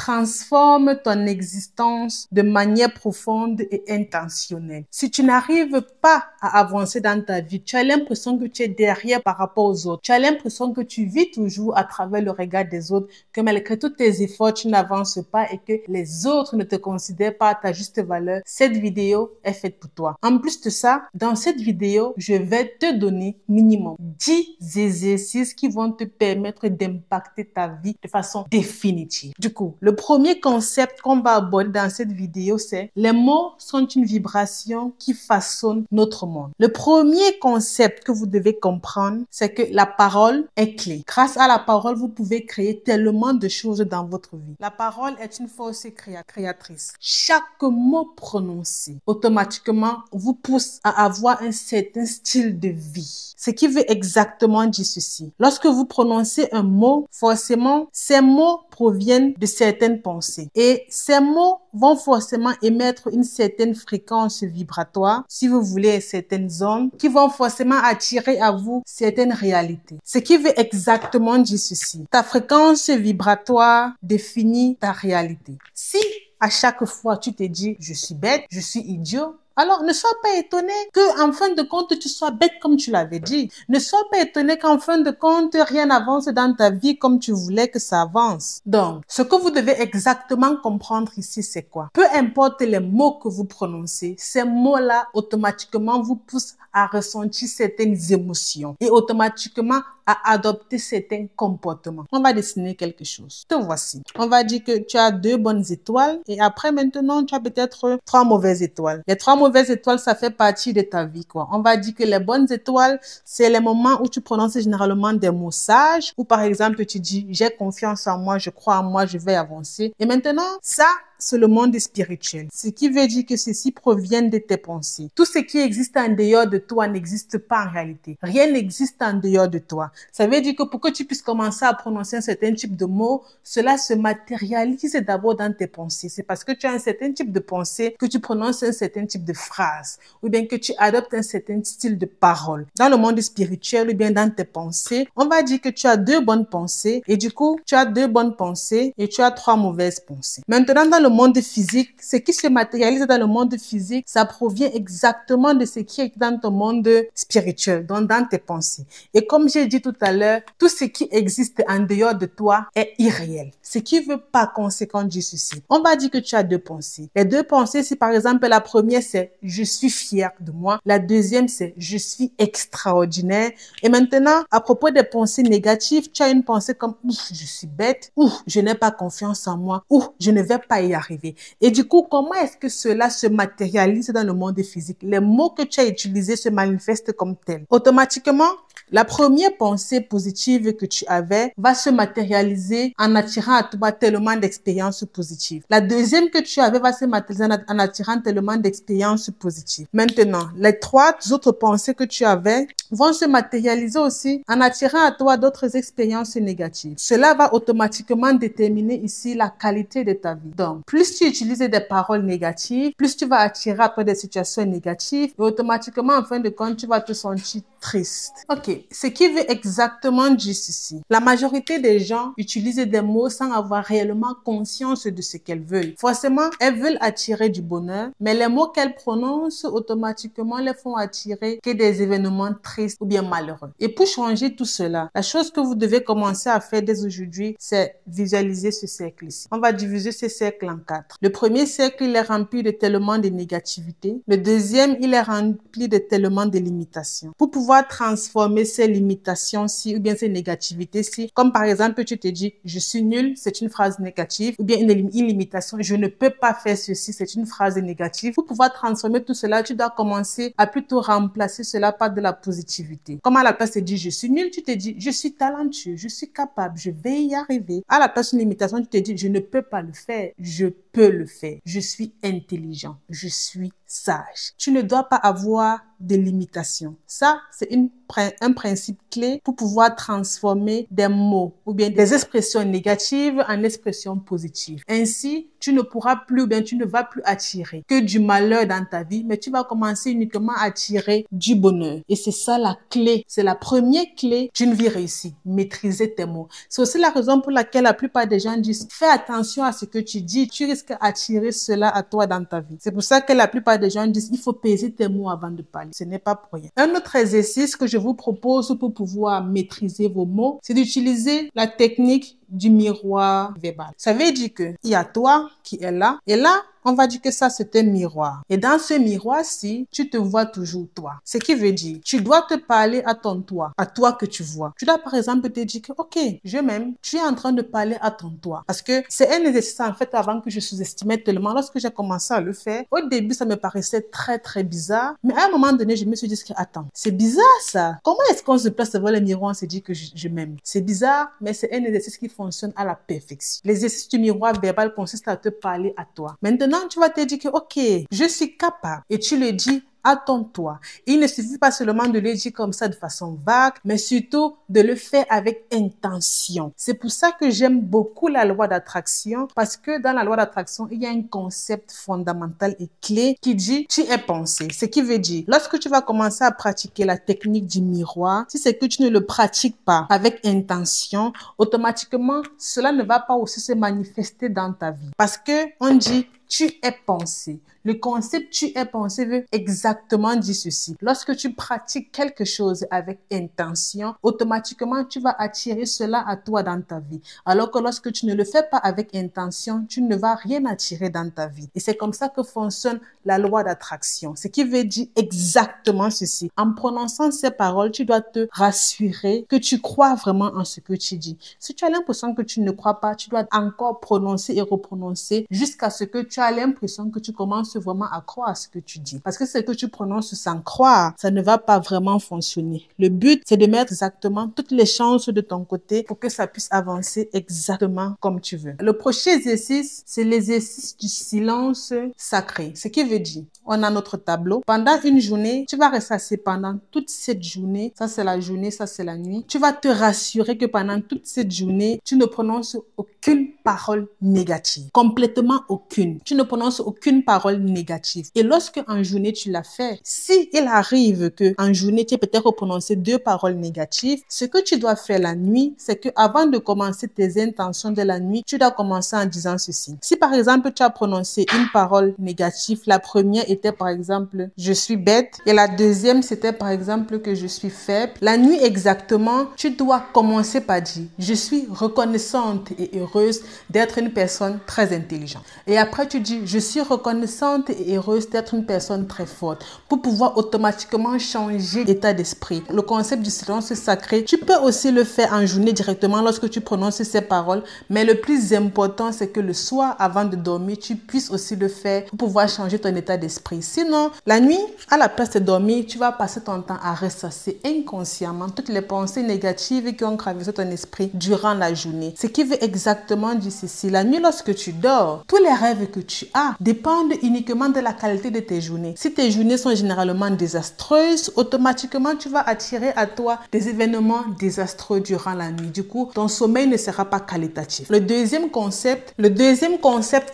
transforme ton existence de manière profonde et intentionnelle. Si tu n'arrives pas à avancer dans ta vie, tu as l'impression que tu es derrière par rapport aux autres. Tu as l'impression que tu vis toujours à travers le regard des autres, que malgré tous tes efforts, tu n'avances pas et que les autres ne te considèrent pas à ta juste valeur. Cette vidéo est faite pour toi. En plus de ça, dans cette vidéo, je vais te donner minimum 10 exercices qui vont te permettre d'impacter ta vie de façon définitive. Du coup, le premier concept qu'on va aborder dans cette vidéo, c'est les mots sont une vibration qui façonne notre monde. Le premier concept que vous devez comprendre, c'est que la parole est clé. Grâce à la parole, vous pouvez créer tellement de choses dans votre vie. La parole est une force créatrice. Chaque mot prononcé, automatiquement, vous pousse à avoir un certain style de vie. Ce qui veut exactement dire ceci. Lorsque vous prononcez un mot, forcément, ces mots proviennent de certaines pensées. Et ces mots vont forcément émettre une certaine fréquence vibratoire, si vous voulez, certaines ondes, qui vont forcément attirer à vous certaines réalités. Ce qui veut exactement dire ceci. Ta fréquence vibratoire définit ta réalité. Si à chaque fois tu te dis « je suis bête, je suis idiot », alors, ne sois pas étonné qu'en fin de compte, tu sois bête comme tu l'avais dit. Ne sois pas étonné qu'en fin de compte, rien n'avance dans ta vie comme tu voulais que ça avance. Donc, ce que vous devez exactement comprendre ici, c'est quoi? Peu importe les mots que vous prononcez, ces mots-là, automatiquement, vous poussent à ressentir certaines émotions et automatiquement à adopter certains comportements. On va dessiner quelque chose. Te voici. On va dire que tu as 2 bonnes étoiles et après maintenant, tu as peut-être 3 mauvaises étoiles. Les 3 mauvaises étoiles, ça fait partie de ta vie, quoi. On va dire que les bonnes étoiles, c'est les moments où tu prononces généralement des mots sages, ou par exemple, tu dis, j'ai confiance en moi, je crois en moi, je vais avancer. Et maintenant, ça, c'est le monde spirituel. Ce qui veut dire que ceci provient de tes pensées. Tout ce qui existe en dehors de toi n'existe pas en réalité. Rien n'existe en dehors de toi. Ça veut dire que pour que tu puisses commencer à prononcer un certain type de mots, cela se matérialise d'abord dans tes pensées. C'est parce que tu as un certain type de pensée que tu prononces un certain type de phrase ou bien que tu adoptes un certain style de parole. Dans le monde spirituel ou bien dans tes pensées, on va dire que tu as 2 bonnes pensées et du coup, tu as 2 bonnes pensées et tu as 3 mauvaises pensées. Maintenant, dans le monde physique, ce qui se matérialise dans le monde physique, ça provient exactement de ce qui est dans ton monde spirituel, donc dans tes pensées. Et comme j'ai dit tout à l'heure, tout ce qui existe en dehors de toi est irréel. Ce qui veut par conséquent dire ceci. On va dire que tu as 2 pensées. Les 2 pensées, si par exemple la première c'est « je suis fier de moi », la deuxième c'est « je suis extraordinaire ». Et maintenant, à propos des pensées négatives, tu as une pensée comme « ouf, je suis bête »,« ouf, je n'ai pas confiance en moi »,« ouf, je ne vais pas y arriver ». Et du coup, comment est-ce que cela se matérialise dans le monde physique? Les mots que tu as utilisés se manifestent comme tels. Automatiquement, la première pensée positive que tu avais va se matérialiser en attirant à toi tellement d'expériences positives. La deuxième que tu avais va se matérialiser en attirant tellement d'expériences positives. Maintenant, les 3 autres pensées que tu avais vont se matérialiser aussi en attirant à toi d'autres expériences négatives. Cela va automatiquement déterminer ici la qualité de ta vie. Donc, plus tu utilises des paroles négatives, plus tu vas attirer à toi des situations négatives et automatiquement, en fin de compte, tu vas te sentir triste. Ok, ce qui veut exactement dire ceci. La majorité des gens utilisent des mots sans avoir réellement conscience de ce qu'elles veulent. Forcément, elles veulent attirer du bonheur, mais les mots qu'elles prononcent automatiquement les font attirer que des événements tristes ou bien malheureux. Et pour changer tout cela, la chose que vous devez commencer à faire dès aujourd'hui, c'est visualiser ce cercle-ci. On va diviser ce cercle en 4. Le premier cercle, il est rempli de tellement de négativité. Le deuxième, il est rempli de tellement de limitations. Pour pouvoir transformer ces limitations-ci ou bien ces négativités-ci, comme par exemple, tu te dis, je suis nul, c'est une phrase négative, ou bien une limitation, je ne peux pas faire ceci, c'est une phrase négative. Pour pouvoir transformer tout cela, tu dois commencer à plutôt remplacer cela par de la positivité. Comme à la place de dire, je suis nul, tu te dis, je suis talentueux, je suis capable, je vais y arriver. À la place d'une limitation, tu te dis, je ne peux pas le faire, je peux le faire. Je suis intelligent, je suis sage. Tu ne dois pas avoir de limitations. Ça, c'est une un principe clé pour pouvoir transformer des mots ou bien des expressions négatives en expressions positives. Ainsi, tu ne pourras plus ou bien tu ne vas plus attirer que du malheur dans ta vie, mais tu vas commencer uniquement à attirer du bonheur. Et c'est ça la clé, c'est la première clé d'une vie réussie, maîtriser tes mots. C'est aussi la raison pour laquelle la plupart des gens disent fais attention à ce que tu dis, tu risques d'attirer cela à toi dans ta vie. C'est pour ça que la plupart des gens disent il faut peser tes mots avant de parler. Ce n'est pas pour rien. Un autre exercice que je vous propose pour pouvoir maîtriser vos mots, c'est d'utiliser la technique du miroir verbal. Ça veut dire que il y a toi qui est là et là, on va dire que ça, c'est un miroir. Et dans ce miroir-ci, tu te vois toujours toi. Ce qui veut dire, tu dois te parler à ton toi, à toi que tu vois. Tu dois par exemple te dire que, ok, je m'aime. Tu es en train de parler à ton toi. Parce que c'est un exercice, en fait, avant que je sous-estimais tellement. Lorsque j'ai commencé à le faire, au début, ça me paraissait très, très bizarre. Mais à un moment donné, je me suis dit que, attends, c'est bizarre ça. Comment est-ce qu'on se place devant le miroir, on se dit que je m'aime? C'est bizarre, mais c'est un exercice qui fonctionne à la perfection. L'exercice du miroir verbal consiste à te parler à toi. Maintenant, tu vas te dire que, ok, je suis capable. Et tu le dis à ton toi. Il ne suffit pas seulement de le dire comme ça de façon vague, mais surtout de le faire avec intention. C'est pour ça que j'aime beaucoup la loi d'attraction, parce que dans la loi d'attraction, il y a un concept fondamental et clé qui dit tu es pensé. Ce qui veut dire, lorsque tu vas commencer à pratiquer la technique du miroir, si c'est que tu ne le pratiques pas avec intention, automatiquement, cela ne va pas aussi se manifester dans ta vie. Parce que on dit tu es pensé. Le concept tu es pensé veut exactement dire ceci. Lorsque tu pratiques quelque chose avec intention, automatiquement tu vas attirer cela à toi dans ta vie. Alors que lorsque tu ne le fais pas avec intention, tu ne vas rien attirer dans ta vie. Et c'est comme ça que fonctionne la loi d'attraction. Ce qui veut dire exactement ceci. En prononçant ces paroles, tu dois te rassurer que tu crois vraiment en ce que tu dis. Si tu as l'impression que tu ne crois pas, tu dois encore prononcer et reprononcer jusqu'à ce que tu as l'impression que tu commences vraiment à croire à ce que tu dis. Parce que ce que tu prononces sans croire, ça ne va pas vraiment fonctionner. Le but, c'est de mettre exactement toutes les chances de ton côté pour que ça puisse avancer exactement comme tu veux. Le prochain exercice, c'est l'exercice du silence sacré. Ce qui veut dire, on a notre tableau. Pendant une journée, tu vas rester assis pendant toute cette journée. Ça, c'est la journée, ça, c'est la nuit. Tu vas te rassurer que pendant toute cette journée, tu ne prononces aucune parole négative. Complètement aucune. Tu ne prononces aucune parole négative. Et lorsque en journée tu l'as fait, si il arrive que en journée tu aies peut-être prononcé 2 paroles négatives, ce que tu dois faire la nuit, c'est que avant de commencer tes intentions de la nuit, tu dois commencer en disant ceci. Si par exemple tu as prononcé une parole négative, la première était par exemple je suis bête et la deuxième c'était par exemple que je suis faible. La nuit exactement, tu dois commencer par dire je suis reconnaissante et heureuse d'être une personne très intelligente. Et après tu dis je suis reconnaissante et heureuse d'être une personne très forte pour pouvoir automatiquement changer d'état d'esprit. Le concept du silence sacré, tu peux aussi le faire en journée directement lorsque tu prononces ces paroles, mais le plus important c'est que le soir avant de dormir, tu puisses aussi le faire pour pouvoir changer ton état d'esprit. Sinon, la nuit, à la place de dormir, tu vas passer ton temps à ressasser inconsciemment toutes les pensées négatives qui ont traversé ton esprit durant la journée. Ce qui veut exactement dire ceci. La nuit, lorsque tu dors, tous les rêves que tu as dépendent uniquement de la qualité de tes journées. Si tes journées sont généralement désastreuses, automatiquement tu vas attirer à toi des événements désastreux durant la nuit. Du coup, ton sommeil ne sera pas qualitatif. Le deuxième concept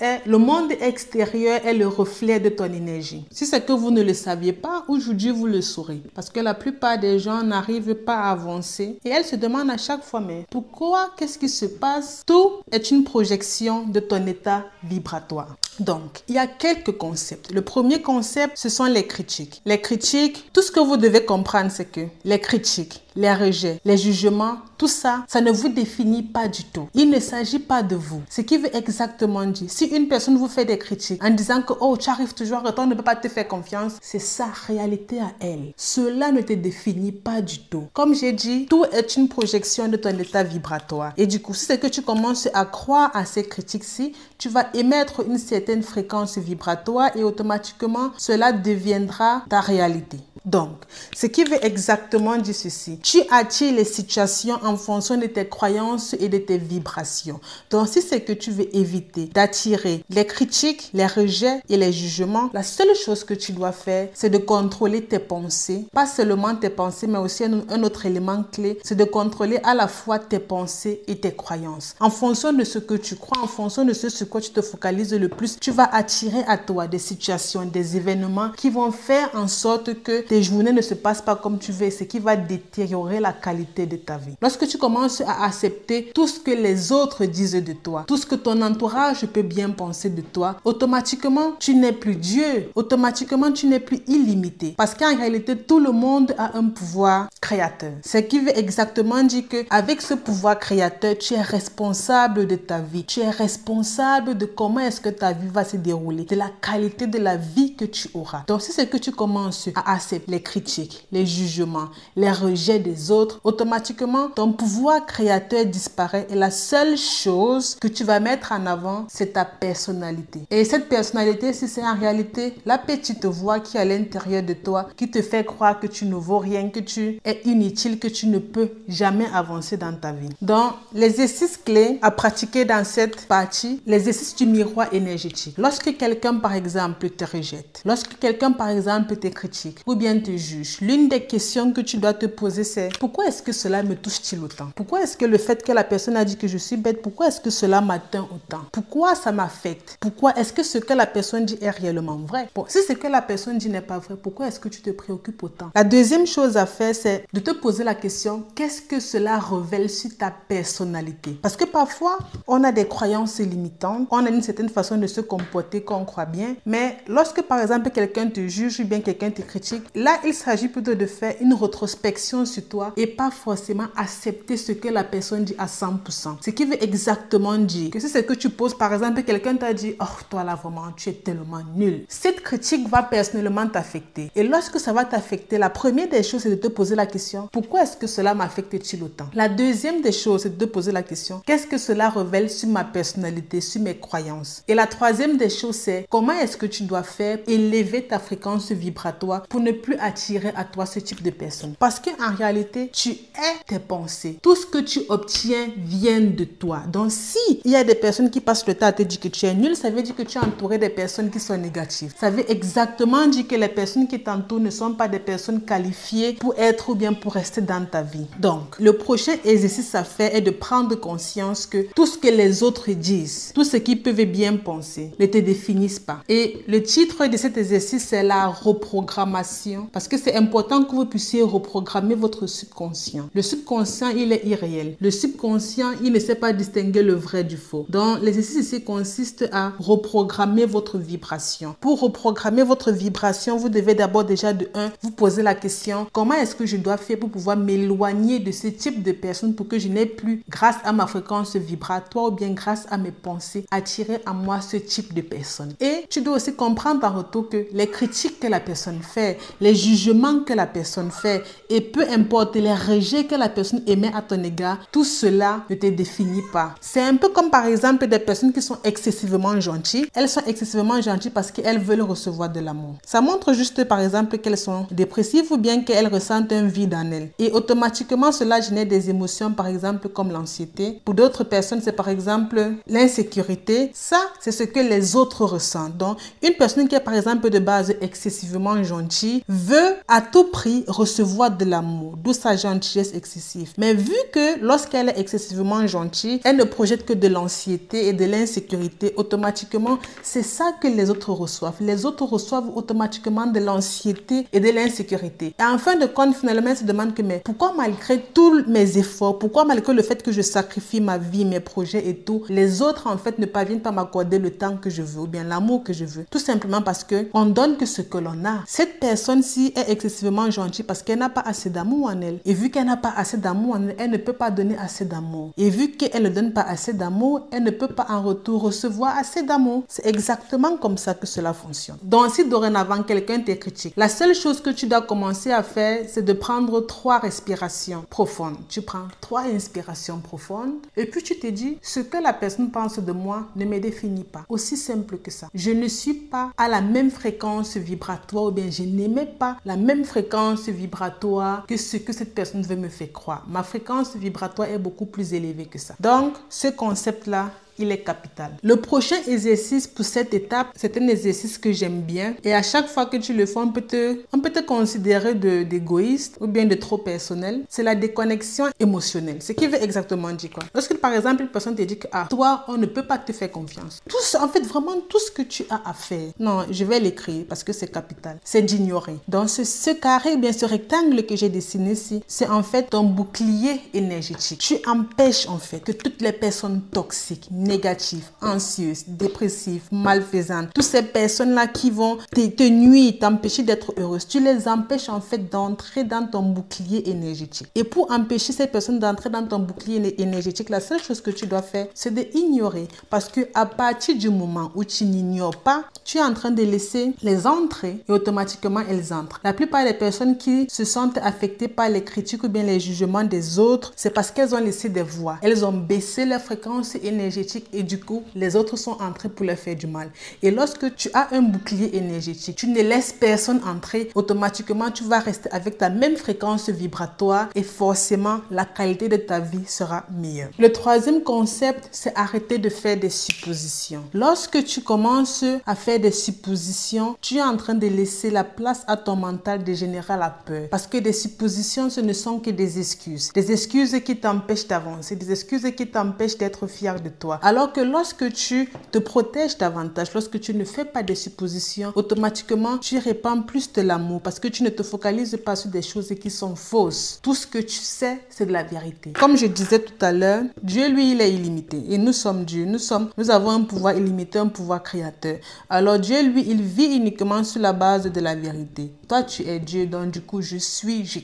est le monde extérieur est le reflet de ton énergie. Si c'est que vous ne le saviez pas, aujourd'hui vous le saurez. Parce que la plupart des gens n'arrivent pas à avancer et elles se demandent à chaque fois, mais pourquoi? Qu'est-ce qui se passe? Tout est une projection de ton état vibratoire. Donc, il y a quelques concepts. Le premier concept, ce sont les critiques. Les critiques, tout ce que vous devez comprendre, c'est que les critiques, les rejets, les jugements, tout ça, ça ne vous définit pas du tout. Il ne s'agit pas de vous. Ce qui veut exactement dire, si une personne vous fait des critiques en disant que oh, tu arrives toujours en retard, on ne peut pas te faire confiance, c'est sa réalité à elle. Cela ne te définit pas du tout. Comme j'ai dit, tout est une projection de ton état vibratoire. Et du coup, si c'est que tu commences à croire à ces critiques-ci, tu vas émettre une certaine fréquence vibratoire et automatiquement, cela deviendra ta réalité. Donc, ce qui veut exactement dire ceci. Tu attires les situations en fonction de tes croyances et de tes vibrations. Donc, si c'est que tu veux éviter d'attirer les critiques, les rejets et les jugements, la seule chose que tu dois faire, c'est de contrôler tes pensées. Pas seulement tes pensées, mais aussi un autre élément clé, c'est de contrôler à la fois tes pensées et tes croyances. En fonction de ce que tu crois, en fonction de ce sur quoi tu te focalises le plus, tu vas attirer à toi des situations, des événements qui vont faire en sorte que tes journées ne se passent pas comme tu veux, ce qui va détériorer la qualité de ta vie. Lorsque tu commences à accepter tout ce que les autres disent de toi, tout ce que ton entourage peut bien penser de toi, automatiquement, tu n'es plus Dieu. Automatiquement, tu n'es plus illimité. Parce qu'en réalité, tout le monde a un pouvoir créateur. Ce qui veut exactement dire qu'avec ce pouvoir créateur, tu es responsable de ta vie. Tu es responsable de comment est-ce que ta vie va se dérouler, de la qualité de la vie que tu auras. Donc, si c'est que tu commences à accepter les critiques, les jugements, les rejets des autres, automatiquement, ton pouvoir créateur disparaît et la seule chose que tu vas mettre en avant, c'est ta personnalité. Et cette personnalité, si c'est en réalité la petite voix qui est à l'intérieur de toi, qui te fait croire que tu ne vaux rien, que tu es inutile, que tu ne peux jamais avancer dans ta vie. Donc, l'exercice clé à pratiquer dans cette partie, l'exercice du miroir énergétique. Lorsque quelqu'un, par exemple, te rejette, lorsque quelqu'un, par exemple, te critique ou bien te juge, l'une des questions que tu dois te poser, c'est pourquoi est-ce que cela me touche-t-il autant? Pourquoi est-ce que le fait que la personne a dit que je suis bête, pourquoi est-ce que cela m'atteint autant? Pourquoi ça m'affecte? Pourquoi est-ce que ce que la personne dit est réellement vrai? Bon, si ce que la personne dit n'est pas vrai, pourquoi est-ce que tu te préoccupes autant? La deuxième chose à faire, c'est de te poser la question, qu'est-ce que cela révèle sur ta personnalité? Parce que parfois, on a des croyances limitantes, on a une certaine façon de se comporter qu'on croit bien, mais lorsque par exemple quelqu'un te juge ou bien quelqu'un te critique, là il s'agit plutôt de faire une rétrospection sur toi et pas forcément accepter ce que la personne dit à 100%. Ce qui veut exactement dire que si c'est que tu poses par exemple, quelqu'un t'a dit oh toi là vraiment tu es tellement nul, cette critique va personnellement t'affecter et lorsque ça va t'affecter, la première des choses c'est de te poser la question pourquoi est-ce que cela m'affecte-t-il autant? La deuxième des choses c'est de te poser la question qu'est-ce que cela révèle sur ma personnalité, sur mes croyances? Et la troisième des choses c'est comment est-ce que tu dois faire élever ta fréquence vibratoire pour ne plus attirer à toi ce type de personnes. Parce qu'en réalité, tu es tes pensées. Tout ce que tu obtiens vient de toi. Donc si il y a des personnes qui passent le temps à te dire que tu es nul, ça veut dire que tu es entouré des personnes qui sont négatives. Ça veut exactement dire que les personnes qui t'entourent ne sont pas des personnes qualifiées pour être ou bien pour rester dans ta vie. Donc, le prochain exercice à faire est de prendre conscience que tout ce que les autres disent, tout ce qu'ils peuvent bien penser, ne te définissent pas. Et le titre de cet exercice, c'est la reprogrammation. Parce que c'est important que vous puissiez reprogrammer votre subconscient. Le subconscient, il est irréel. Le subconscient, il ne sait pas distinguer le vrai du faux. Donc, l'exercice ici consiste à reprogrammer votre vibration. Pour reprogrammer votre vibration, vous devez d'abord déjà de vous poser la question, comment est-ce que je dois faire pour pouvoir m'éloigner de ce type de personnes pour que je n'ai plus, grâce à ma fréquence vibratoire ou bien grâce à mes pensées, attirer à moi ce type de personnes. Et tu dois aussi comprendre en retour que les critiques que la personne fait, les jugements que la personne fait et peu importe les rejets que la personne émet à ton égard, tout cela ne te définit pas. C'est un peu comme par exemple des personnes qui sont excessivement gentilles. Elles sont excessivement gentilles parce qu'elles veulent recevoir de l'amour. Ça montre juste par exemple qu'elles sont dépressives ou bien qu'elles ressentent un vide en elles. Et automatiquement cela génère des émotions par exemple comme l'anxiété. Pour d'autres personnes c'est par exemple l'insécurité. Ça c'est ce que les autres ressentent. Donc une personne qui est par exemple de base excessivement gentille veut à tout prix recevoir de l'amour, d'où sa gentillesse excessive. Mais vu que lorsqu'elle est excessivement gentille, elle ne projette que de l'anxiété et de l'insécurité, automatiquement, c'est ça que les autres reçoivent. Les autres reçoivent automatiquement de l'anxiété et de l'insécurité. Et en fin de compte, finalement, elle se demande que mais pourquoi malgré tous mes efforts, pourquoi malgré le fait que je sacrifie ma vie, mes projets et tout, les autres en fait ne parviennent pas à m'accorder le temps que je veux ou bien l'amour que je veux. Tout simplement parce que on donne que ce que l'on a. Cette personne-ci est excessivement gentille parce qu'elle n'a pas assez d'amour en elle. Et vu qu'elle n'a pas assez d'amour en elle, elle ne peut pas donner assez d'amour. Et vu qu'elle ne donne pas assez d'amour, elle ne peut pas en retour recevoir assez d'amour. C'est exactement comme ça que cela fonctionne. Donc si dorénavant quelqu'un te critique, la seule chose que tu dois commencer à faire, c'est de prendre 3 respirations profondes. Tu prends 3 inspirations profondes et puis tu te dis, ce que la personne pense de moi ne me définit pas. Aussi simple que ça. Je ne suis pas à la même fréquence vibratoire ou bien je n'émets pas la même fréquence vibratoire que ce que cette personne veut me faire croire. Ma fréquence vibratoire est beaucoup plus élevée que ça. Donc, ce concept-là, il est capital. Le prochain exercice pour cette étape, c'est un exercice que j'aime bien. Et à chaque fois que tu le fais, on peut te considérer d'égoïste ou bien de trop personnel. C'est la déconnexion émotionnelle. Ce qui veut exactement dire quoi? Lorsque par exemple une personne te dit que toi, on ne peut pas te faire confiance. En fait, vraiment tout ce que tu as à faire. Non, je vais l'écrire parce que c'est capital. C'est d'ignorer. Donc ce carré, bien ce rectangle que j'ai dessiné ici, c'est en fait ton bouclier énergétique. Tu empêches en fait que toutes les personnes toxiques, négatives, anxieuses, dépressives, malfaisantes, toutes ces personnes-là qui vont te nuire, t'empêcher d'être heureuse, tu les empêches en fait d'entrer dans ton bouclier énergétique. Et pour empêcher ces personnes d'entrer dans ton bouclier énergétique, la seule chose que tu dois faire, c'est d'ignorer. Parce que à partir du moment où tu n'ignores pas, tu es en train de laisser les entrer et automatiquement elles entrent. La plupart des personnes qui se sentent affectées par les critiques ou bien les jugements des autres, c'est parce qu'elles ont laissé des voix. Elles ont baissé leur fréquence énergétique et du coup, les autres sont entrés pour leur faire du mal. Et lorsque tu as un bouclier énergétique, tu ne laisses personne entrer, automatiquement, tu vas rester avec ta même fréquence vibratoire et forcément, la qualité de ta vie sera meilleure. Le troisième concept, c'est arrêter de faire des suppositions. Lorsque tu commences à faire des suppositions, tu es en train de laisser la place à ton mental de générer la peur. Parce que des suppositions, ce ne sont que des excuses. Des excuses qui t'empêchent d'avancer, des excuses qui t'empêchent d'être fier de toi. Alors que lorsque tu te protèges davantage, lorsque tu ne fais pas des suppositions, automatiquement, tu répands plus de l'amour parce que tu ne te focalises pas sur des choses qui sont fausses. Tout ce que tu sais, c'est de la vérité. Comme je disais tout à l'heure, Dieu, lui, il est illimité. Et nous sommes Dieu. Nous avons un pouvoir illimité, un pouvoir créateur. Alors Dieu, lui, il vit uniquement sur la base de la vérité. Toi, tu es Dieu, donc du coup, je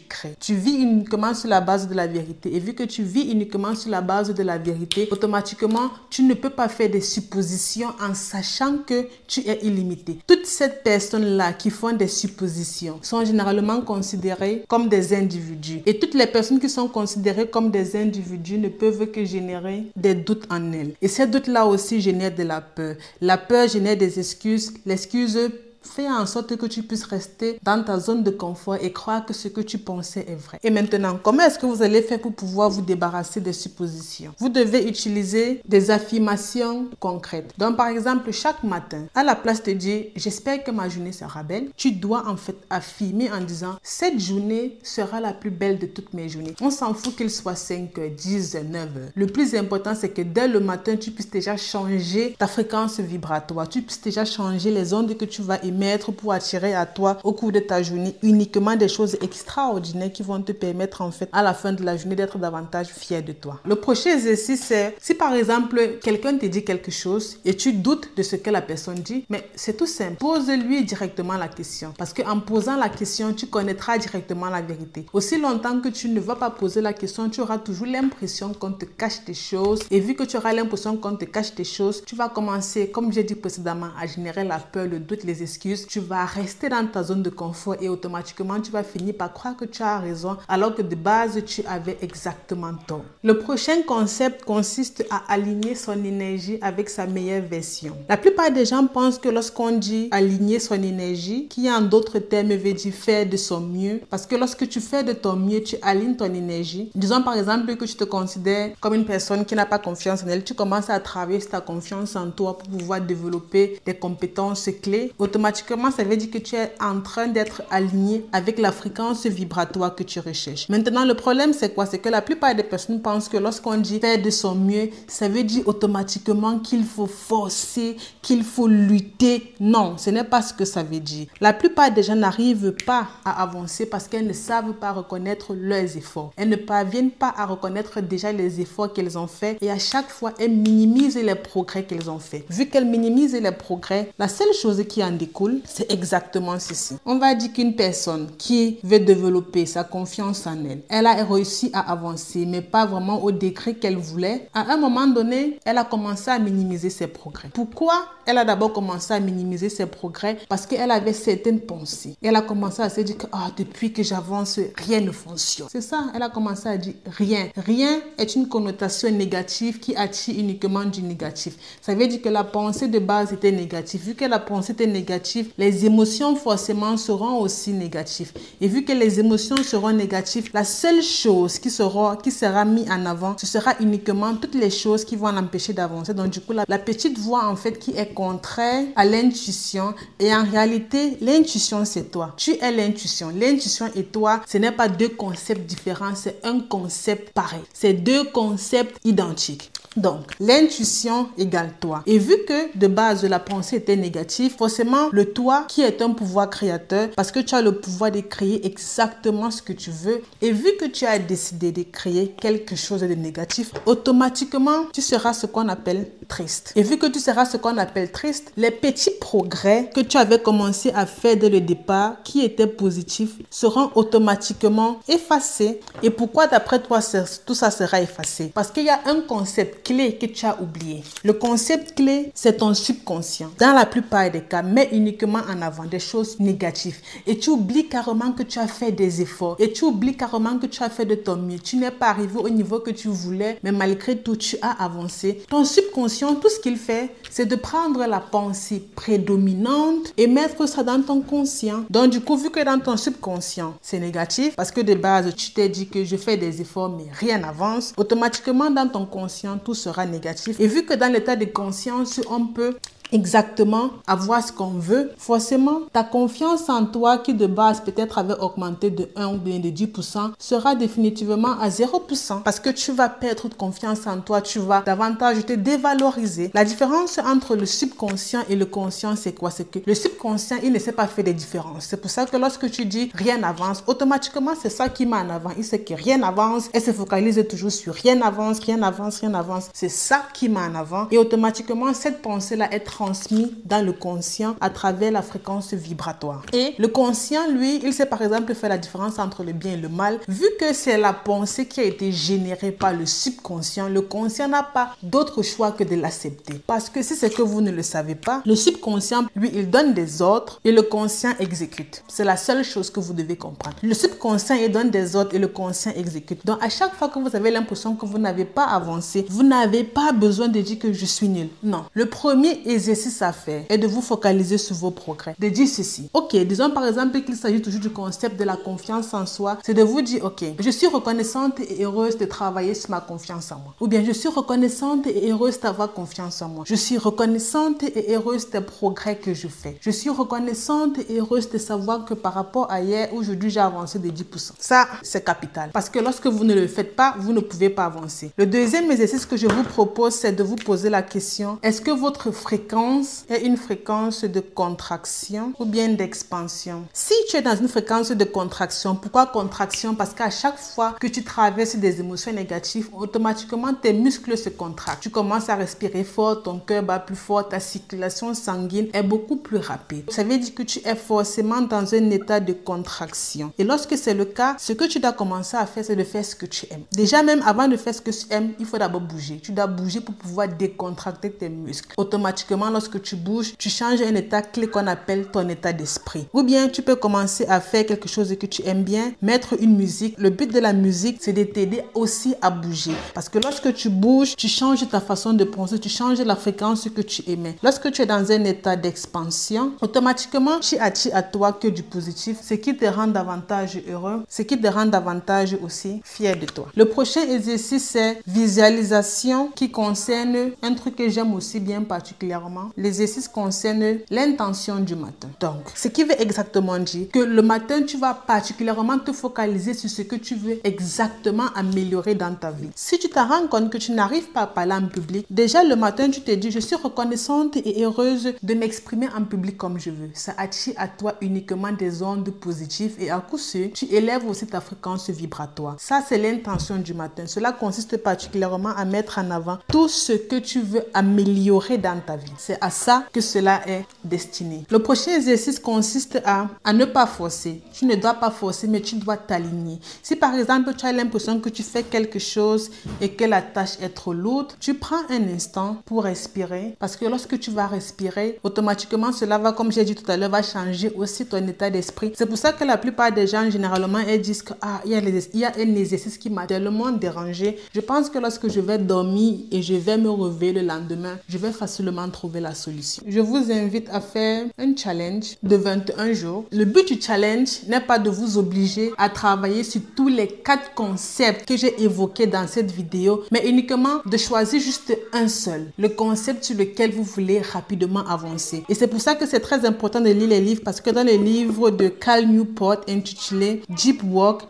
crée. Tu vis uniquement sur la base de la vérité. Et vu que tu vis uniquement sur la base de la vérité, automatiquement, tu ne peux pas faire des suppositions en sachant que tu es illimité. Toutes ces personnes-là qui font des suppositions sont généralement considérées comme des individus. Et toutes les personnes qui sont considérées comme des individus ne peuvent que générer des doutes en elles. Et ces doutes-là aussi génèrent de la peur. La peur génère des excuses. L'excuse fais en sorte que tu puisses rester dans ta zone de confort et croire que ce que tu pensais est vrai. Et maintenant, comment est-ce que vous allez faire pour pouvoir vous débarrasser des suppositions? Vous devez utiliser des affirmations concrètes. Donc, par exemple, chaque matin, à la place de dire « J'espère que ma journée sera belle », tu dois en fait affirmer en disant « Cette journée sera la plus belle de toutes mes journées ». On s'en fout qu'il soit 5 heures, 10 heures, 9 heures. Le plus important, c'est que dès le matin, tu puisses déjà changer ta fréquence vibratoire. Tu puisses déjà changer les ondes que tu vas émettre pour attirer à toi au cours de ta journée uniquement des choses extraordinaires qui vont te permettre en fait à la fin de la journée d'être davantage fier de toi. Le prochain exercice, c'est si par exemple quelqu'un te dit quelque chose et tu doutes de ce que la personne dit, mais c'est tout simple. Pose-lui directement la question parce qu'en posant la question, tu connaîtras directement la vérité. Aussi longtemps que tu ne vas pas poser la question, tu auras toujours l'impression qu'on te cache des choses et vu que tu auras l'impression qu'on te cache des choses, tu vas commencer, comme j'ai dit précédemment, à générer la peur, le doute, les excuses. Tu vas rester dans ta zone de confort et automatiquement tu vas finir par croire que tu as raison alors que de base tu avais exactement tort. Le prochain concept consiste à aligner son énergie avec sa meilleure version. La plupart des gens pensent que lorsqu'on dit aligner son énergie, qui en d'autres termes veut dire faire de son mieux, parce que lorsque tu fais de ton mieux, tu alignes ton énergie. Disons par exemple que tu te considères comme une personne qui n'a pas confiance en elle, tu commences à travailler sur ta confiance en toi pour pouvoir développer des compétences clés. Automatiquement, ça veut dire que tu es en train d'être aligné avec la fréquence vibratoire que tu recherches. Maintenant, le problème, c'est quoi? C'est que la plupart des personnes pensent que lorsqu'on dit faire de son mieux, ça veut dire automatiquement qu'il faut forcer, qu'il faut lutter. Non, ce n'est pas ce que ça veut dire. La plupart des gens n'arrivent pas à avancer parce qu'elles ne savent pas reconnaître leurs efforts. Elles ne parviennent pas à reconnaître déjà les efforts qu'elles ont faits et à chaque fois, elles minimisent les progrès qu'elles ont faits. Vu qu'elles minimisent les progrès, la seule chose qui en découle, c'est exactement ceci. On va dire qu'une personne qui veut développer sa confiance en elle, elle a réussi à avancer, mais pas vraiment au degré qu'elle voulait. À un moment donné, elle a commencé à minimiser ses progrès. Pourquoi elle a d'abord commencé à minimiser ses progrès? Parce qu'elle avait certaines pensées. Elle a commencé à se dire que depuis que j'avance, rien ne fonctionne. C'est ça, elle a commencé à dire rien. Rien est une connotation négative qui attire uniquement du négatif. Ça veut dire que la pensée de base était négative. Vu que la pensée était négative, négatif, les émotions forcément seront aussi négatives. Et vu que les émotions seront négatives, la seule chose qui sera mise en avant, ce sera uniquement toutes les choses qui vont l'empêcher d'avancer. Donc du coup, la petite voix en fait qui est contraire à l'intuition, et en réalité, l'intuition c'est toi. Tu es l'intuition. L'intuition et toi, ce n'est pas deux concepts différents, c'est un concept pareil. C'est deux concepts identiques. Donc, l'intuition égale toi. Et vu que de base, la pensée était négative, forcément, le toi qui est un pouvoir créateur, parce que tu as le pouvoir de créer exactement ce que tu veux, et vu que tu as décidé de créer quelque chose de négatif, automatiquement, tu seras ce qu'on appelle triste. Et vu que tu seras ce qu'on appelle triste, les petits progrès que tu avais commencé à faire dès le départ, qui étaient positifs, seront automatiquement effacés. Et pourquoi d'après toi, tout ça sera effacé? Parce qu'il y a un concept clé que tu as oublié. Le concept clé, c'est ton subconscient. Dans la plupart des cas, mets uniquement en avant des choses négatives. Et tu oublies carrément que tu as fait des efforts. Et tu oublies carrément que tu as fait de ton mieux. Tu n'es pas arrivé au niveau que tu voulais, mais malgré tout, tu as avancé. Ton subconscient, tout ce qu'il fait, c'est de prendre la pensée prédominante et mettre ça dans ton conscient. Donc du coup, vu que dans ton subconscient, c'est négatif, parce que de base, tu t'es dit que je fais des efforts, mais rien n'avance, automatiquement dans ton conscient, tout sera négatif. Et vu que dans l'état de conscience, on peut exactement avoir ce qu'on veut, forcément, ta confiance en toi qui de base peut-être avait augmenté de 1 ou bien de 10% sera définitivement à 0% parce que tu vas perdre toute confiance en toi, tu vas davantage te dévaloriser. La différence entre le subconscient et le conscient, c'est quoi? C'est que le subconscient, il ne sait pas faire des différences. C'est pour ça que lorsque tu dis rien n'avance, automatiquement, c'est ça qui met en avant. Il sait que rien n'avance et se focalise toujours sur rien n'avance, rien n'avance, rien n'avance. C'est ça qui met en avant et automatiquement, cette pensée-là est transmis dans le conscient à travers la fréquence vibratoire. Et le conscient, lui, il sait par exemple faire la différence entre le bien et le mal. Vu que c'est la pensée qui a été générée par le subconscient, le conscient n'a pas d'autre choix que de l'accepter. Parce que si c'est que vous ne le savez pas, le subconscient, lui, il donne des ordres et le conscient exécute. C'est la seule chose que vous devez comprendre. Le subconscient, il donne des ordres et le conscient exécute. Donc, à chaque fois que vous avez l'impression que vous n'avez pas avancé, vous n'avez pas besoin de dire que je suis nul. Non. Le premier exercice à faire est de vous focaliser sur vos progrès. De dire ceci. Ok, disons par exemple qu'il s'agit toujours du concept de la confiance en soi. C'est de vous dire, ok, je suis reconnaissante et heureuse de travailler sur ma confiance en moi. Ou bien, je suis reconnaissante et heureuse d'avoir confiance en moi. Je suis reconnaissante et heureuse des progrès que je fais. Je suis reconnaissante et heureuse de savoir que par rapport à hier, aujourd'hui, j'ai avancé de 10%. Ça, c'est capital. Parce que lorsque vous ne le faites pas, vous ne pouvez pas avancer. Le deuxième exercice que je vous propose, c'est de vous poser la question, est-ce que votre fréquence est une fréquence de contraction ou bien d'expansion? Si tu es dans une fréquence de contraction, pourquoi contraction? Parce qu'à chaque fois que tu traverses des émotions négatives, automatiquement tes muscles se contractent. Tu commences à respirer fort, ton cœur bat plus fort, ta circulation sanguine est beaucoup plus rapide. Ça veut dire que tu es forcément dans un état de contraction. Et lorsque c'est le cas, ce que tu dois commencer à faire, c'est de faire ce que tu aimes. Déjà même avant de faire ce que tu aimes, il faut d'abord bouger. Tu dois bouger pour pouvoir décontracter tes muscles. Automatiquement, lorsque tu bouges, tu changes un état clé qu'on appelle ton état d'esprit. Ou bien, tu peux commencer à faire quelque chose que tu aimes bien, mettre une musique. Le but de la musique, c'est de t'aider aussi à bouger. Parce que lorsque tu bouges, tu changes ta façon de penser, tu changes la fréquence que tu émets. Lorsque tu es dans un état d'expansion, automatiquement, tu attires à toi que du positif, ce qui te rend davantage heureux, ce qui te rend davantage aussi fier de toi. Le prochain exercice, c'est visualisation qui concerne un truc que j'aime aussi bien particulièrement. L'exercice concerne l'intention du matin. Donc, ce qui veut exactement dire que le matin, tu vas particulièrement te focaliser sur ce que tu veux exactement améliorer dans ta vie. Si tu te rends compte que tu n'arrives pas à parler en public, déjà le matin, tu te dis, je suis reconnaissante et heureuse de m'exprimer en public comme je veux. Ça attire à toi uniquement des ondes positives et à coup sûr, tu élèves aussi ta fréquence vibratoire. Ça, c'est l'intention du matin. Cela consiste particulièrement à mettre en avant tout ce que tu veux améliorer dans ta vie. C'est à ça que cela est destiné. Le prochain exercice consiste à ne pas forcer. Tu ne dois pas forcer, mais tu dois t'aligner. Si par exemple, tu as l'impression que tu fais quelque chose et que la tâche est trop lourde, tu prends un instant pour respirer. Parce que lorsque tu vas respirer, automatiquement, cela va, comme j'ai dit tout à l'heure, va changer aussi ton état d'esprit. C'est pour ça que la plupart des gens, généralement, ils disent que il y a un exercice qui m'a tellement dérangé. Je pense que lorsque je vais dormir et je vais me réveiller le lendemain, je vais facilement trouver trouver la solution. Je vous invite à faire un challenge de 21 jours. Le but du challenge n'est pas de vous obliger à travailler sur tous les 4 concepts que j'ai évoqués dans cette vidéo, mais uniquement de choisir juste un seul, le concept sur lequel vous voulez rapidement avancer. Et c'est pour ça que c'est très important de lire les livres, parce que dans le livre de Cal Newport intitulé Deep Work,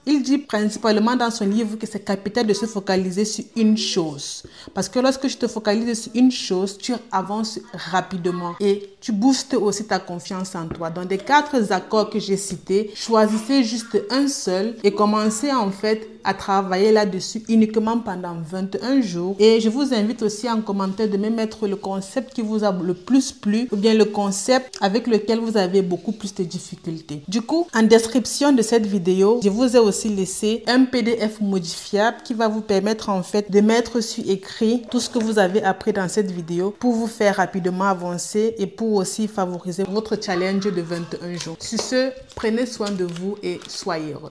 il dit principalement dans son livre que c'est capital de se focaliser sur une chose. Parce que lorsque je te focalises sur une chose, tu avances rapidement et tu boostes aussi ta confiance en toi. Dans les 4 accords que j'ai cités, choisissez juste un seul et commencez en fait à travailler là-dessus uniquement pendant 21 jours. Et je vous invite aussi en commentaire de me mettre le concept qui vous a le plus plu ou bien le concept avec lequel vous avez beaucoup plus de difficultés. Du coup, en description de cette vidéo, je vous ai aussi laissé un PDF modifiable qui va vous permettre en fait de mettre sur écrit tout ce que vous avez appris dans cette vidéo pour vous faire rapidement avancer et pour aussi favoriser votre challenge de 21 jours. Sur ce, prenez soin de vous et soyez heureux.